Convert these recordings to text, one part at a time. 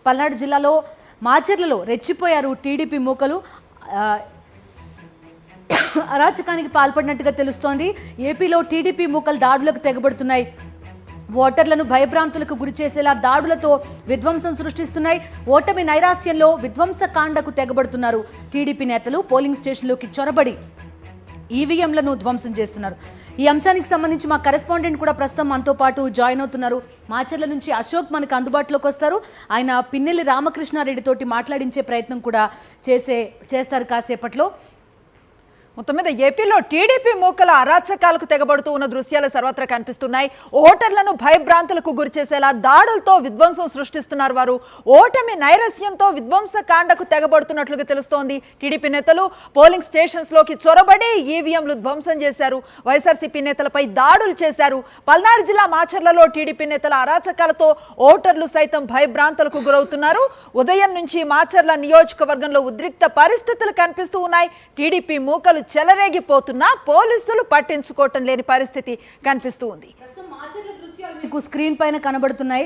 పల్నాడు జిల్లాలో మాచర్లలో రెచ్చిపోయారు టీడీపీ మూకలు. అరాచకానికి పాల్పడినట్టుగా తెలుస్తోంది. ఏపీలో టీడీపీ మూకలు దాడులకు తెగబడుతున్నాయి. ఓటర్లను భయభ్రాంతులకు గురి చేసేలా దాడులతో విధ్వంసం సృష్టిస్తున్నాయి. ఓటమి నైరాస్యంలో విధ్వంసకాండకు తెగబడుతున్నారు టీడీపీ నేతలు. పోలింగ్ స్టేషన్లోకి చొరబడి ఈవీఎంలను ధ్వంసం చేస్తున్నారు. ఈ అంశానికి సంబంధించి మా కరెస్పాండెంట్ కూడా ప్రస్తుతం మనతో పాటు జాయిన్ అవుతున్నారు. మాచర్ల నుంచి అశోక్ మనకు అందుబాటులోకి వస్తారు. ఆయన పిన్నెల్లి రామకృష్ణారెడ్డి తోటి మాట్లాడించే ప్రయత్నం కూడా చేస్తారు కాసేపట్లో. మొత్తం మీద ఏపీలో టీడీపీ మూకల అరాచకాలకు తెగబడుతూ ఉన్న దృశ్యాలు సర్వత్రా కనిపిస్తున్నాయి. ఓటర్లను భయభ్రాంతులకు గురిచేసేలా దాడులతో విధ్వంసం సృష్టిస్తున్నారు వారు. ఓటమి నైరస్యంతో విధ్వంసకాండకు తెగబడుతున్నట్లుగా తెలుస్తోంది. టీడీపీ నేతలు పోలింగ్ స్టేషన్స్ లోకి చొరబడి ఈవీఎంలు ధ్వంసం చేశారు. వైఎస్ఆర్సీపీ నేతలపై దాడులు చేశారు. పల్నాడు జిల్లా మాచర్లలో టీడీపీ నేతల అరాచకాలతో ఓటర్లు సైతం భయభ్రాంతులకు గురవుతున్నారు. ఉదయం నుంచి మాచర్ల నియోజకవర్గంలో ఉద్రిక్త పరిస్థితులు కనిపిస్తూ ఉన్నాయి. టీడీపీ మూకలు చెలరేగిపోతున్నా పోలీసులు పట్టించుకోవటం లేని పరిస్థితి కనిపిస్తూ ఉంది. మీకు స్క్రీన్ పైన కనబడుతున్నాయి.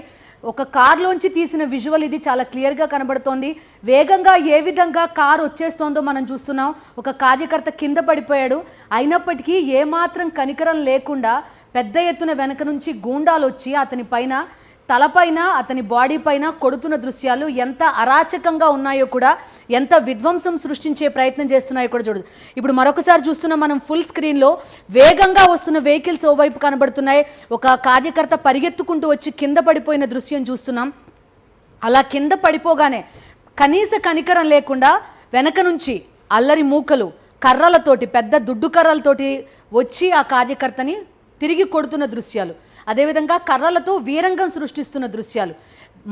ఒక కార్లోంచి తీసిన విజువల్ ఇది చాలా క్లియర్గా కనబడుతోంది. వేగంగా ఏ విధంగా కార్ వచ్చేస్తోందో మనం చూస్తున్నాం. ఒక కార్యకర్త కింద పడిపోయాడు. అయినప్పటికీ ఏమాత్రం కనికరం లేకుండా పెద్ద ఎత్తున వెనక నుంచి గూండాలు వచ్చి అతని పైన తలపైన అతని బాడీ పైన కొడుతున్న దృశ్యాలు ఎంత అరాచకంగా ఉన్నాయో కూడా, ఎంత విధ్వంసం సృష్టించే ప్రయత్నం చేస్తున్నాయో కూడా చూడదు. ఇప్పుడు మరొకసారి చూస్తున్నాం మనం ఫుల్ స్క్రీన్లో. వేగంగా వస్తున్న వెహికల్స్ ఓవైపు కనబడుతున్నాయి. ఒక కార్యకర్త పరిగెత్తుకుంటూ వచ్చి కింద పడిపోయిన దృశ్యం చూస్తున్నాం. అలా కింద పడిపోగానే కనీస కనికరం లేకుండా వెనక నుంచి అల్లరి మూకలు కర్రలతోటి, పెద్ద దుడ్డు కర్రలతోటి వచ్చి ఆ కార్యకర్తని తిరిగి కొడుతున్న దృశ్యాలు, అదేవిధంగా కర్రలతో వీరంగం సృష్టిస్తున్న దృశ్యాలు.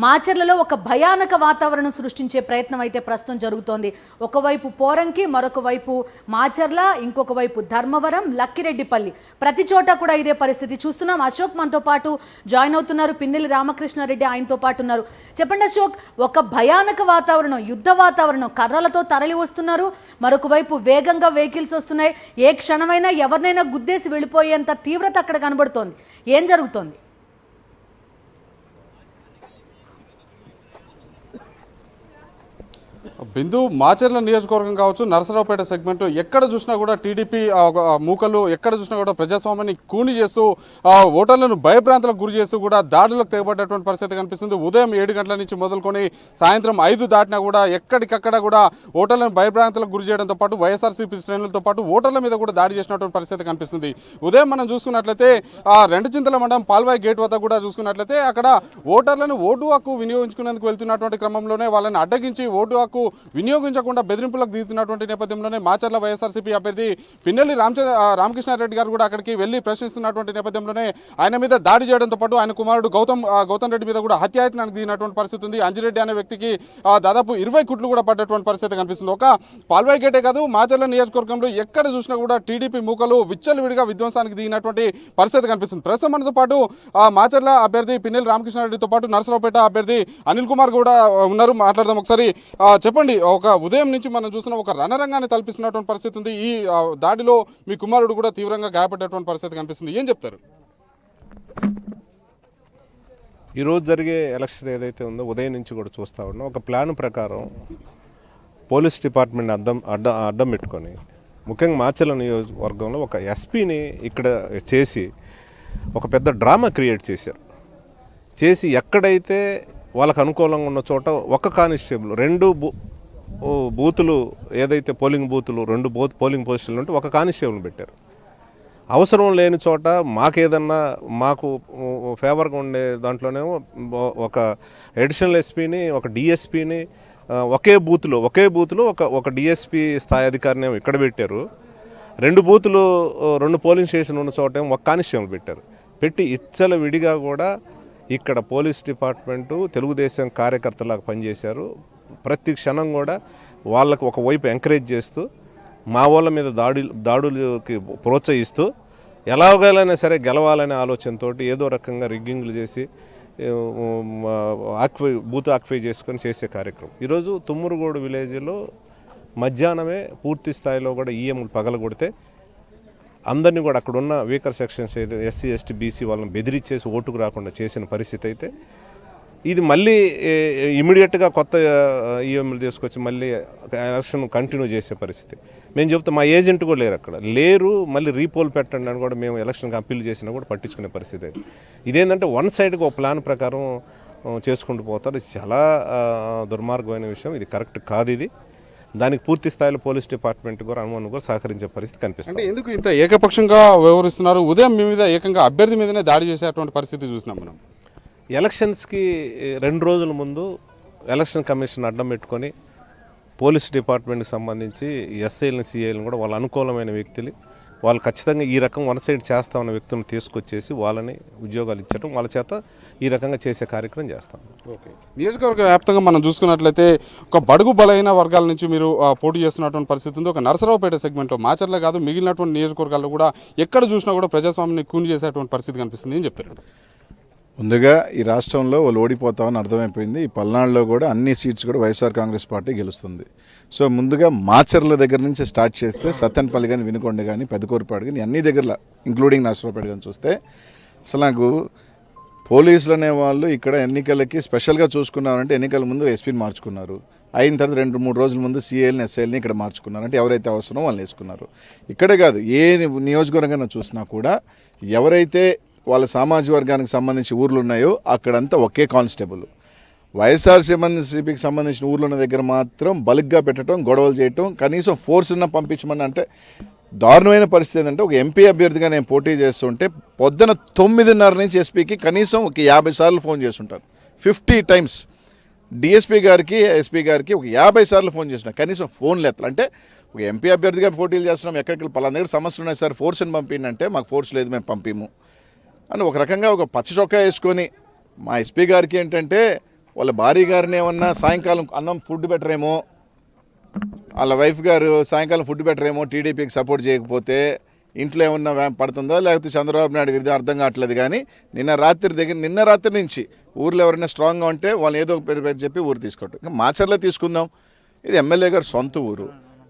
మాచర్లలో ఒక భయానక వాతావరణం సృష్టించే ప్రయత్నం అయితే ప్రస్తుతం జరుగుతోంది. ఒకవైపు పోరంకి, మరొక వైపు మాచర్ల, ఇంకొక వైపు ధర్మవరం, లక్కిరెడ్డిపల్లి, ప్రతి చోట కూడా ఇదే పరిస్థితి చూస్తున్నాం. అశోక్ మనతో పాటు జాయిన్ అవుతున్నారు. పిన్నెల్లి రామకృష్ణారెడ్డి ఆయనతో పాటు ఉన్నారు. చెప్పండి అశోక్, ఒక భయానక వాతావరణం, యుద్ధ వాతావరణం, కర్రలతో తరలి వస్తున్నారు. మరొక వైపు వేగంగా వెహికల్స్ వస్తున్నాయి. ఏ క్షణమైనా ఎవరినైనా గుద్దేసి వెళ్ళిపోయేంత తీవ్రత అక్కడ కనబడుతోంది. ఏం జరుగుతోంది? బిందు, మాచర్ల నియోజకవర్గం కావచ్చు, నరసరావుపేట సెగ్మెంట్ ఎక్కడ చూసినా కూడా టీడీపీ మూకలు ఎక్కడ చూసినా కూడా ప్రజాస్వామ్యాన్ని కూని చేస్తూ ఓటర్లను భయభ్రాంతులకు గురి చేస్తూ కూడా దాడులకు తెగబడ్డటువంటి పరిస్థితి కనిపిస్తుంది. ఉదయం 7 గంటల నుంచి మొదలుకొని సాయంత్రం 5 దాటినా కూడా ఎక్కడికక్కడ కూడా ఓటర్లను భయభ్రాంతులకు గురి చేయడంతో పాటు వైఎస్ఆర్సీపీ శ్రేణులతో పాటు ఓటర్ల మీద కూడా దాడి చేసినటువంటి పరిస్థితి కనిపిస్తుంది. ఉదయం మనం చూసుకున్నట్లయితే రెండచింతల మండలం పాల్వాయి గేట్ వద్ద కూడా చూసుకున్నట్లయితే అక్కడ ఓటర్లను ఓటు హక్కు వినియోగించుకునేందుకు వెళ్తున్నటువంటి క్రమంలోనే వాళ్ళని అడ్డగించి ఓటు హక్కు వినియోగించకుండా బెదిరింపులకు దిగుతున్నటువంటి నేపథ్యంలోనే మాచర్ల వైఎస్ఆర్సీపీ అభ్యర్థి పిన్నెల్లి రామకృష్ణారెడ్డి గారు కూడా అక్కడికి వెళ్లి ప్రశ్నిస్తున్నటువంటి నేపథ్యంలోనే ఆయన మీద దాడి చేయడంతో పాటు ఆయన కుమారుడు గౌతమ్ రెడ్డి మీద కూడా హత్యాయత్నానికి దిగినటువంటి పరిస్థితి ఉంది. అంజిరెడ్డి అనే వ్యక్తికి దాదాపు 20 కుట్లు కూడా పడ్డటువంటి పరిస్థితి కనిపిస్తుంది. ఒక పాల్వాయి గేటే కాదు, మాచర్ల నియోజకవర్గంలో ఎక్కడ చూసినా కూడా టీడీపీ మూకలు విచ్చలవిడిగా విధ్వంసానికి దిగినటువంటి పరిస్థితి కనిపిస్తుంది. ప్రస్తుతం మనతో పాటు మాచర్ల అభ్యర్థి పిన్నెల్లి రామకృష్ణారెడ్డితో పాటు నరసరావుపేట అభ్యర్థి అనిల్ కుమార్ కూడా ఉన్నారు. మాట్లాడదాం. ఒకసారి చెప్పండి, ఒక ఉదయం నుంచి మనం చూసిన ఒక రణరంగాన్ని తలపిస్తున్నటువంటి పరిస్థితి ఉంది. ఈ దాడిలో మీ కుమారుడు కూడా తీవ్రంగా గాయపడ్డటువంటి పరిస్థితి కనిపిస్తుంది. ఏం చెప్తారు? ఈరోజు జరిగే ఎలక్షన్ ఏదైతే ఉందో ఉదయం నుంచి కూడా చూస్తూ ఉన్నాం. ఒక ప్లాన్ ప్రకారం పోలీస్ డిపార్ట్మెంట్ అడ్డం పెట్టుకొని ముఖ్యంగా మాచర్ల నియోజకవర్గంలో ఒక ఎస్పీని ఇక్కడ చేసి ఒక పెద్ద డ్రామా క్రియేట్ చేసి ఎక్కడైతే వాళ్ళకు అనుకూలంగా ఉన్న చోట ఒక కానిస్టేబుల్ 2 బూతులు ఏదైతే పోలింగ్ బూతులు 2 పోలింగ్ పొజిషన్లు ఉంటే ఒక కానిస్టేబుల్ని పెట్టారు. అవసరం లేని చోట మాకు ఫేవర్గా ఉండే దాంట్లోనేమో ఒక అడిషనల్ ఎస్పీని, ఒక డిఎస్పీని ఒకే బూత్లో ఒక డిఎస్పీ స్థాయి అధికారిని ఇక్కడ పెట్టారు. 2 బూతులు 2 పోలింగ్ స్టేషన్ ఉన్న చోట ఒక కానిస్టేబుల్ పెట్టి ఇచ్చల విడిగా కూడా ఇక్కడ పోలీస్ డిపార్ట్మెంటు తెలుగుదేశం కార్యకర్తలాగా పనిచేశారు. ప్రతి క్షణం కూడా వాళ్ళకు ఒకవైపు ఎంకరేజ్ చేస్తూ మా వాళ్ళ మీద దాడులకి ప్రోత్సహిస్తూ ఎలాగైనా సరే గెలవాలనే ఆలోచనతో ఏదో రకంగా రిగ్గింగ్లు చేసి బూత్ ఆక్యుపై చేసుకొని చేసే కార్యక్రమం. ఈరోజు తుమ్మూరుగూడు విలేజ్లో మధ్యాహ్నమే పూర్తి స్థాయిలో కూడా ఈఎంలు పగలగొడితే అందరినీ కూడా అక్కడ ఉన్న వీకర్ సెక్షన్స్ అయితే ఎస్సీ ఎస్టీ బీసీ వాళ్ళని బెదిరించేసి ఓటుకు రాకుండా చేసిన పరిస్థితి అయితే ఇది మళ్ళీ ఇమీడియట్గా కొత్త ఈఎంలు తీసుకొచ్చి మళ్ళీ ఎలక్షన్ కంటిన్యూ చేసే పరిస్థితి. మేము చెప్తాం, మా ఏజెంట్ కూడా లేరు అక్కడ, లేరు. మళ్ళీ రీపోల్ పెట్టండి అని కూడా మేము ఎలక్షన్కి అప్పీల్ చేసినా కూడా పట్టించుకునే పరిస్థితి. ఇదేంటంటే వన్ సైడ్గా ఒక ప్లాన్ ప్రకారం చేసుకుంటూ పోతారు. ఇది చాలా దుర్మార్గమైన విషయం. ఇది కరెక్ట్ కాదు. ఇది దానికి పూర్తి స్థాయిలో పోలీస్ డిపార్ట్మెంట్ కూడా అనుమానం కూడా సహకరించే పరిస్థితి కనిపిస్తుంది. అంటే ఎందుకు ఇంత ఏకపక్షంగా వ్యవహరిస్తున్నారు? ఉదయం మీ మీద ఏకంగా అభ్యర్థి మీదనే దాడి చేసేటువంటి పరిస్థితి చూసినాం మనం. ఎలక్షన్స్కి 2 రోజుల ముందు ఎలక్షన్ కమిషన్ అడ్డం పెట్టుకొని పోలీస్ డిపార్ట్మెంట్కి సంబంధించి ఎస్ఐలను సిఐలను కూడా వాళ్ళ అనుకూలమైన వ్యక్తులు, వాళ్ళు ఖచ్చితంగా ఈ రకం వన్ సైడ్ చేస్తా ఉన్న వ్యక్తులను తీసుకొచ్చేసి వాళ్ళని ఉద్యోగాలు ఇచ్చడం, వాళ్ళ చేత ఈ రకంగా చేసే కార్యక్రమం చేస్తాం. ఓకే, నియోజకవర్గ వ్యాప్తంగా మనం చూసుకున్నట్లయితే ఒక బడుగు బలైన వర్గాల నుంచి మీరు పోటీ చేస్తున్నటువంటి పరిస్థితి ఉంది. ఒక నరసరావుపేట సెగ్మెంట్లో మాచర్లే కాదు మిగిలినటువంటి నియోజకవర్గాల్లో కూడా ఎక్కడ చూసినా కూడా ప్రజాస్వామ్యాన్ని కూని చేసేటువంటి పరిస్థితి కనిపిస్తుంది. ఏం చెప్తారు? ముందుగా ఈ రాష్ట్రంలో వాళ్ళు ఓడిపోతామని అర్థమైపోయింది. ఈ పల్నాడులో కూడా అన్ని సీట్స్ కూడా వైఎస్ఆర్ కాంగ్రెస్ పార్టీ గెలుస్తుంది. సో ముందుగా మాచర్ల దగ్గర నుంచి స్టార్ట్ చేస్తే సత్తెనపల్లి కానీ, వినుకొండ కానీ, పెదకూరుపాడు కానీ అన్ని దగ్గరలో ఇంక్లూడింగ్ నర్సరావుపేట కానీ చూస్తే అసలు నాకు పోలీసులు అనేవాళ్ళు ఇక్కడ ఎన్నికలకి స్పెషల్గా చూసుకున్నారంటే ఎన్నికల ముందు ఎస్పీని మార్చుకున్నారు, అయిన తర్వాత 2-3 రోజుల ముందు సిఐల్ని ఎస్ఐల్ని ఇక్కడ మార్చుకున్నారు. అంటే ఎవరైతే అవసరమో వాళ్ళు వేసుకున్నారు. ఇక్కడే కాదు, ఏ నియోజకవర్గంగా చూసినా కూడా ఎవరైతే వాళ్ళ సామాజిక వర్గానికి సంబంధించి ఊర్లు ఉన్నాయో అక్కడంతా ఒకే కానిస్టేబుల్. వైఎస్ఆర్సీపీకి సంబంధించిన ఊర్లు ఉన్న దగ్గర మాత్రం బల్క్గా పెట్టడం, గొడవలు చేయటం, కనీసం ఫోర్స్ ఉన్న పంపించమని. అంటే దారుణమైన పరిస్థితి ఏంటంటే ఒక ఎంపీ అభ్యర్థిగా నేను పోటీ చేస్తుంటే పొద్దున 9:30 నుంచి ఎస్పీకి కనీసం ఒక 50 సార్లు ఫోన్ చేస్తుంటారు. 50 టైమ్స్ డిఎస్పీ గారికి, ఎస్పీ గారికి ఒక 50 సార్లు ఫోన్ చేసిన కనీసం ఫోన్లు ఎత్తలు. అంటే ఒక ఎంపీ అభ్యర్థిగా పోటీలు చేస్తున్నాం, ఎక్కడికి పలానా దగ్గర సమస్యలు ఉన్నాయి సార్, ఫోర్స్ని పంపిందంటే మాకు ఫోర్స్ లేదు, మేము పంపిము అని ఒక రకంగా ఒక పచ్చ చొక్కా వేసుకొని. మా ఎస్పీ గారికి ఏంటంటే వాళ్ళ భార్య గారిని ఏమన్నా సాయంకాలం అన్నం ఫుడ్ పెట్టరేమో, వాళ్ళ వైఫ్ గారు సాయంకాలం ఫుడ్ పెట్టరేమో టీడీపీకి సపోర్ట్ చేయకపోతే ఇంట్లో ఏమన్నా పడుతుందో లేకపోతే చంద్రబాబు నాయుడు గారి అర్థం కావట్లేదు. కానీ నిన్న రాత్రి నుంచి ఊర్లో ఎవరైనా స్ట్రాంగ్గా ఉంటే వాళ్ళని ఏదో ఒక పేరు చెప్పి ఊరు తీసుకోవటం. ఇంకా మాచర్లో తీసుకుందాం, ఇది ఎమ్మెల్యే గారు సొంత ఊరు.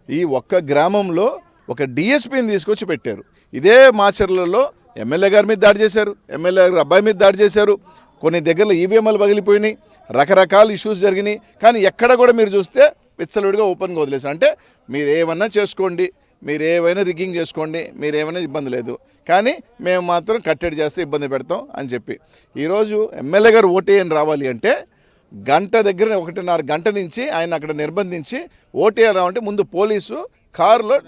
ఈ ఒక్క గ్రామంలో ఒక డిఎస్పీని తీసుకొచ్చి పెట్టారు. ఇదే మాచర్లలో ఎమ్మెల్యే గారి మీద దాడి చేశారు, ఎమ్మెల్యే గారి అబ్బాయి మీద దాడి చేశారు, కొన్ని దగ్గరలో ఈవీఎంలు పగిలిపోయినాయి, రకరకాల ఇష్యూస్ జరిగినాయి. కానీ ఎక్కడ కూడా మీరు చూస్తే విచ్చలుడిగా ఓపెన్గా వదిలేశారు. అంటే మీరు ఏమన్నా చేసుకోండి, మీరు ఏమైనా రిగ్గింగ్ చేసుకోండి, మీరు ఏమైనా ఇబ్బంది లేదు, కానీ మేము మాత్రం కట్టడి చేస్తే ఇబ్బంది పెడతాం అని చెప్పి. ఈరోజు ఎమ్మెల్యే గారు ఓటేయని రావాలి అంటే గంట దగ్గర 1.5 గంట నుంచి ఆయన అక్కడ నిర్బంధించి ఓటేయాలి రావంటే ముందు పోలీసు కారులో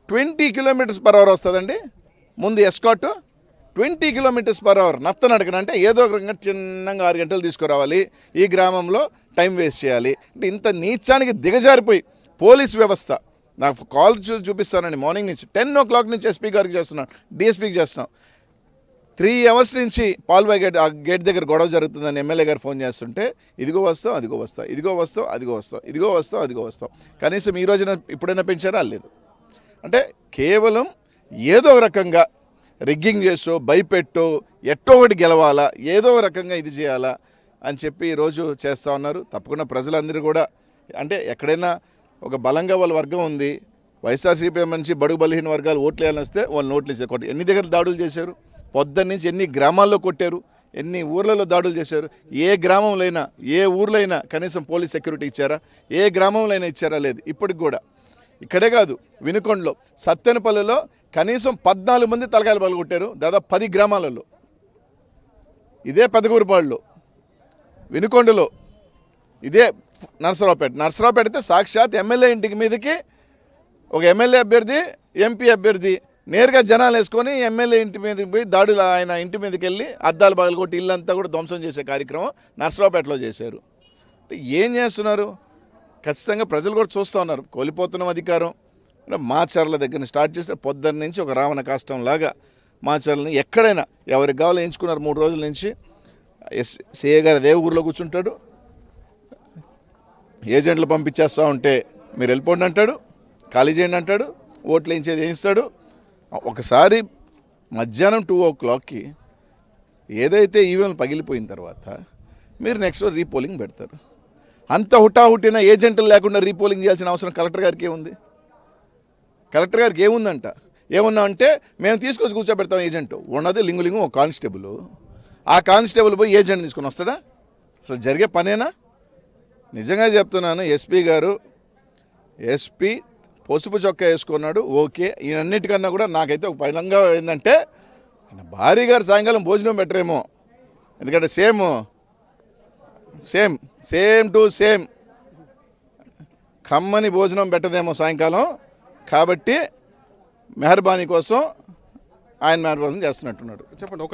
20 km/h వస్తుందండి. ముందు ఎస్కాట్ 20 km/h నత్తనడకన. అంటే ఏదో ఒక రకంగా చిన్నగా 6 గంటలు తీసుకురావాలి, ఈ గ్రామంలో టైం వేస్ట్ చేయాలి. అంటే ఇంత నీచానికి దిగజారిపోయి పోలీస్ వ్యవస్థ. నాకు కాల్ చూపిస్తానండి, మార్నింగ్ నుంచి 10 o'clock నుంచి ఎస్పీ గారికి చేస్తున్నాను, డిఎస్పీకి చేస్తున్నాం. 3 hours నుంచి పాల్బాయ్ గేట్ దగ్గర గొడవ జరుగుతుందని ఎమ్మెల్యే గారు ఫోన్ చేస్తుంటే ఇదిగో వస్తాం, అదిగో వస్తాం, ఇదిగో వస్తాం, అదిగో వస్తాం, ఇదిగో వస్తాం, అదిగో వస్తాం. కనీసం ఈ రోజున ఇప్పుడైనా పెంచారా? లేదు. అంటే కేవలం ఏదో ఒక రకంగా రిగ్గింగ్ చేసో, భయపెట్టో, ఎట్టో ఒకటి గెలవాలా, ఏదో ఒక రకంగా ఇది చేయాలా అని చెప్పి ఈరోజు చేస్తూ ఉన్నారు. తప్పకుండా ప్రజలందరూ కూడా అంటే ఎక్కడైనా ఒక బలంగా వాళ్ళ వర్గం ఉంది, వైఎస్ఆర్సీపీ నుంచి బడుగు బలహీన వర్గాలు ఓట్లు వేయాలని వస్తే వాళ్ళు నోట్లు ఇచ్చారు. ఎన్ని దగ్గర దాడులు చేశారు, పొద్దున్న నుంచి ఎన్ని గ్రామాల్లో కొట్టారు, ఎన్ని ఊర్లలో దాడులు చేశారు. ఏ గ్రామంలో అయినా, ఏ ఊర్లో అయినా కనీసం పోలీస్ సెక్యూరిటీ ఇచ్చారా? ఏ గ్రామంలో అయినా ఇచ్చారా? లేదు. ఇప్పటికి కూడా ఇక్కడే కాదు, వినుకొండలో, సత్తెనపల్లిలో కనీసం 14 మంది తలకాయలు పగలగొట్టారు, దాదాపు 10 గ్రామాలలో. ఇదే పెదకూరుపాడులో, వినుకొండలో, ఇదే నర్సరావుపేట అయితే సాక్షాత్ ఎమ్మెల్యే ఇంటికి మీదకి ఒక ఎమ్మెల్యే అభ్యర్థి, ఎంపీ అభ్యర్థి నేరుగా జనాలు వేసుకొని ఎమ్మెల్యే ఇంటి మీదకి పోయి దాడులు, ఆయన ఇంటి మీదకి వెళ్ళి అద్దాలు పగలగొట్టి ఇల్లంతా కూడా ధ్వంసం చేసే కార్యక్రమం నర్సరావుపేటలో చేశారు. ఏం చేస్తున్నారు? ఖచ్చితంగా ప్రజలు కూడా చూస్తూ ఉన్నారు. కోల్పోతున్నాం అధికారం. మాచర్ల దగ్గర స్టార్ట్ చేస్తే పొద్దున్న నుంచి ఒక రావణ కాష్టంలాగా మాచర్లని ఎక్కడైనా ఎవరికి కావాలో ఎంచుకున్నారు. 3 రోజుల నుంచి సిఏ గారు అదే ఊర్లో కూర్చుంటాడు, ఏజెంట్లు పంపించేస్తూ ఉంటే మీరు వెళ్ళిపోండి అంటాడు, ఖాళీ చేయండి అంటాడు, ఓట్లు వేయించేది వేయిస్తాడు. ఒకసారి మధ్యాహ్నం 2 o'clockకి ఏదైతే ఈవీఎంలు పగిలిపోయిన తర్వాత మీరు నెక్స్ట్ రీపోలింగ్ పెడతారు. అంత హుటాహుటిన ఏజెంట్లు లేకుండా రీపోలింగ్ చేయాల్సిన అవసరం కలెక్టర్ గారికి ఏముంది? కలెక్టర్ గారికి ఏముందంట? ఏమన్నా అంటే మేము తీసుకొచ్చి కూర్చోబెడతాం ఏజెంట్. ఉన్నది లింగులింగు ఒక కానిస్టేబుల్. ఆ కానిస్టేబుల్ పోయి ఏజెంట్ తీసుకొని వస్తాడా? అసలు జరిగే పనేనా? నిజంగా చెప్తున్నాను, ఎస్పీ పసుపు చొక్కా వేసుకున్నాడు, ఓకే. ఈయనన్నిటికన్నా కూడా నాకైతే ఒక పైలంగా ఏంటంటే ఆయన భార్య గారు సాయంకాలం భోజనం పెట్టరేమో, ఎందుకంటే సేమ్ టు సేమ్ కమ్మని భోజనం పెట్టదేమో సాయంకాలం, కాబట్టి మెహర్బానీ కోసం ఆయన మెహర్బానీ చేస్తున్నట్టున్నాడు.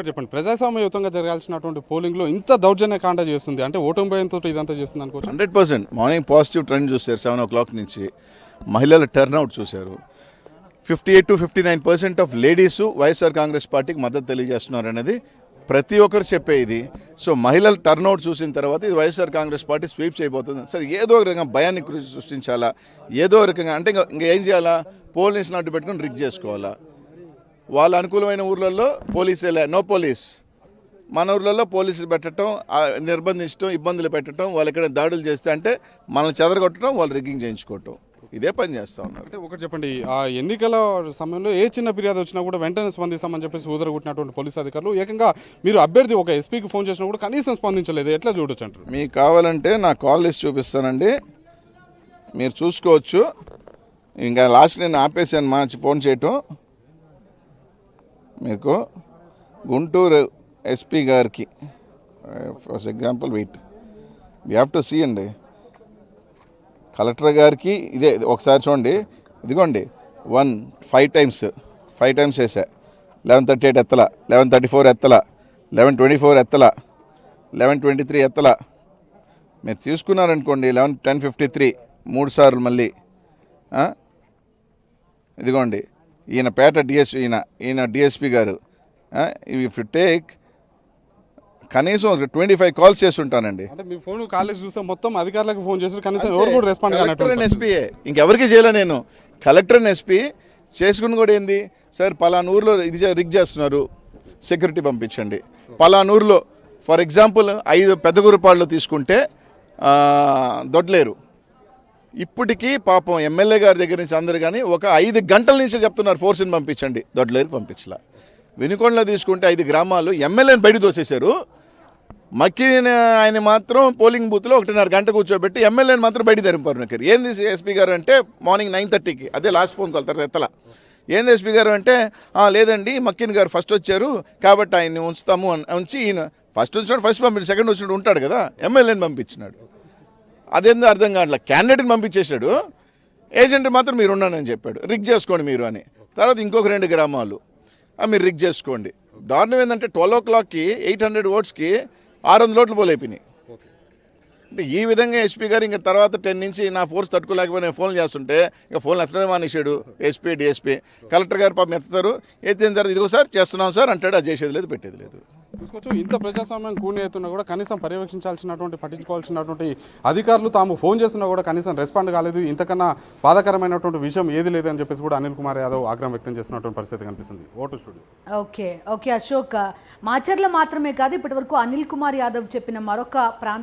చెప్పండి ప్రజాస్వామ్యయుతంగా జరగాల్సినటువంటి పోలింగ్లో ఇంత దౌర్జన్య కాండ చేస్తుంది అంటే ఓటమి భయంతో ఇదంతా చేస్తుంది అనుకోవచ్చు. 100% మార్నింగ్ పాజిటివ్ ట్రెండ్ చూశారు. 7 o'clock నుంచి మహిళల టర్న్అవుట్ చూశారు. 58 to 59% of ladies YSR Congress పార్టీకి మద్దతు తెలియజేస్తున్నారు అనేది ప్రతి ఒక్కరు చెప్పే ఇది. సో మహిళల టర్న్అవుట్ చూసిన తర్వాత ఇది వైఎస్ఆర్ కాంగ్రెస్ పార్టీ స్వీప్ చేయబోతుంది. సరే, ఏదో ఒక రకంగా భయాన్ని సృష్టించాలా, ఏదో రకంగా అంటే ఇంకా ఏం చేయాలా, పోలీస్ నాటు పెట్టుకుని రిగ్ చేసుకోవాలా. వాళ్ళ అనుకూలమైన ఊర్లలో పోలీసులే, నో పోలీస్. మన ఊర్లలో పోలీసులు పెట్టడం, నిర్బంధించడం, ఇబ్బందులు పెట్టడం, వాళ్ళు ఎక్కడ దాడులు చేస్తే అంటే మనల్ని చెదరగొట్టడం, వాళ్ళు రిగ్గింగ్ చేయించుకోవటం, ఇదే పని చేస్తూ ఉన్నారు. అంటే ఒకటి చెప్పండి, ఆ ఎన్నికల సమయంలో ఏ చిన్న ఫిర్యాదు వచ్చినా కూడా వెంటనే స్పందిస్తామని చెప్పేసి ఊదరగొట్టినటువంటి పోలీసు అధికారులు ఏకంగా మీరు అభ్యర్థి ఒక ఎస్పీకి ఫోన్ చేసినా కూడా కనీసం స్పందించలేదు. ఎట్లా చూడొచ్చు అంటారు? మీకు కావాలంటే నా కాల్ లిస్ట్ చూపిస్తానండి, మీరు చూసుకోవచ్చు. ఇంకా లాస్ట్ నేను ఆపేసాను మార్చి ఫోన్ చేయటం. మీకు గుంటూరు ఎస్పీ గారికి for example wait we have to see అండి. కలెక్టర్ గారికి ఇదే ఒకసారి చూడండి, ఇదిగోండి 5 times వేసా. 11:38 ఎత్తల, 11:34 ఎత్తల, 11:24 ఎత్తల, 11:23 ఎత్తల. మీరు తీసుకున్నారనుకోండి 10:53 3 సార్లు మళ్ళీ. ఇదిగోండి ఈయన పేట డిఎస్పీ, ఈయన డిఎస్పీ గారు. ఇఫ్ యు టేక్ కనీసం 25 కాల్స్ చేస్తుంటానండి. అంటే మీ ఫోన్ కాలేజ్ చూస్తే మొత్తం అధికారులకు ఫోన్ చేసి కనీసం ఎవరు కూడా రెస్పాండ్ కలెక్టర్ అండ్ ఎస్పీఏ, ఇంకెవరికి చేయలే నేను. కలెక్టర్ అండ్ ఎస్పీ చేసుకుని కూడా ఏంది, సార్ పలానా ఊర్లో ఇది రిగ్ చేస్తున్నారు, సెక్యూరిటీ పంపించండి. పలానా ఊర్లో ఫర్ ఎగ్జాంపుల్ 5 పెద్దగురుపాళ్ళు తీసుకుంటే దొడ్లేరు, ఇప్పటికీ పాపం ఎమ్మెల్యే గారి దగ్గర నుంచి అందరు కానీ ఒక 5 గంటల నుంచి చెప్తున్నారు ఫోర్స్ని పంపించండి, దొడ్లేరు పంపించలా. వినుకొండలో తీసుకుంటే 5 గ్రామాలు ఎమ్మెల్యేని బయట దోసేశారు. మక్కిన ఆయన మాత్రం పోలింగ్ బూత్లో 1.5 గంట కూర్చోబెట్టి ఎమ్మెల్యేని మాత్రం బయట తెరింపారు. నాకు ఏంది ఎస్పీ గారు అంటే మార్నింగ్ 9:30కి, అదే లాస్ట్ ఫోన్ కాల్, తర్వాత ఎత్తలా. ఏంది ఎస్పీ గారు అంటే లేదండి మక్కిన్ గారు ఫస్ట్ వచ్చారు కాబట్టి ఆయన్ని ఉంచుతాము అని ఉంచి, ఈయన ఫస్ట్ వచ్చినాడు, ఫస్ట్ పంపించాడు, సెకండ్ వచ్చినాడు ఉంటాడు కదా, ఎమ్మెల్యేని పంపించినాడు. అదేందో అర్థం కావట్లేదు. క్యాండిడేట్ని పంపించేశాడు, ఏజెంట్ మాత్రం మీరు ఉన్నానని చెప్పాడు, రిగ్ చేసుకోండి మీరు అని. తర్వాత ఇంకొక 2 గ్రామాలు మీరు రిగ్ చేసుకోండి. దారుణం ఏంటంటే 12 o'clockకి 800 ఓట్స్కి 600 ఓట్లు పోలైపోయినాయి. అంటే ఈ విధంగా ఎస్పీ గారు ఇంకా తర్వాత 10 నుంచి నా ఫోర్స్ తట్టుకోలేకపోయినా ఫోన్లు చేస్తుంటే ఇంకా ఫోన్లు ఎత్తడమే మానేశాడు. ఎస్పీ డిఎస్పీ కలెక్టర్ గారు పాపం ఎత్తుతారు, ఎత్తిన తర్వాత ఇదిగో సార్ చేస్తున్నాం సార్ అంటాడు, అది చేసేది లేదు పెట్టేది లేదు. చూసుకోవచ్చు, ఇంత ప్రజాస్వామ్యం కూని అవుతున్నా కూడా కనీసం పర్యవేక్షించాల్సినటువంటి పట్టించుకోవాల్సినటువంటి అధికారులు తాము ఫోన్ చేస్తున్నా కూడా కనీసం రెస్పాండ్ కాలేదు. ఇంతకన్నా బాధాకరమైనటువంటి విషయం ఏది లేదని చెప్పేసి కూడా అనిల్ కుమార్ యాదవ్ ఆగ్రహం వ్యక్తం చేస్తున్నటువంటి పరిస్థితి కనిపిస్తుంది. Vote studio. Okay Ashok, Macherla మాత్రమే కాదు ఇప్పటివరకు అనిల్ కుమార్ యాదవ్ చెప్పిన మరొక ప్రాంత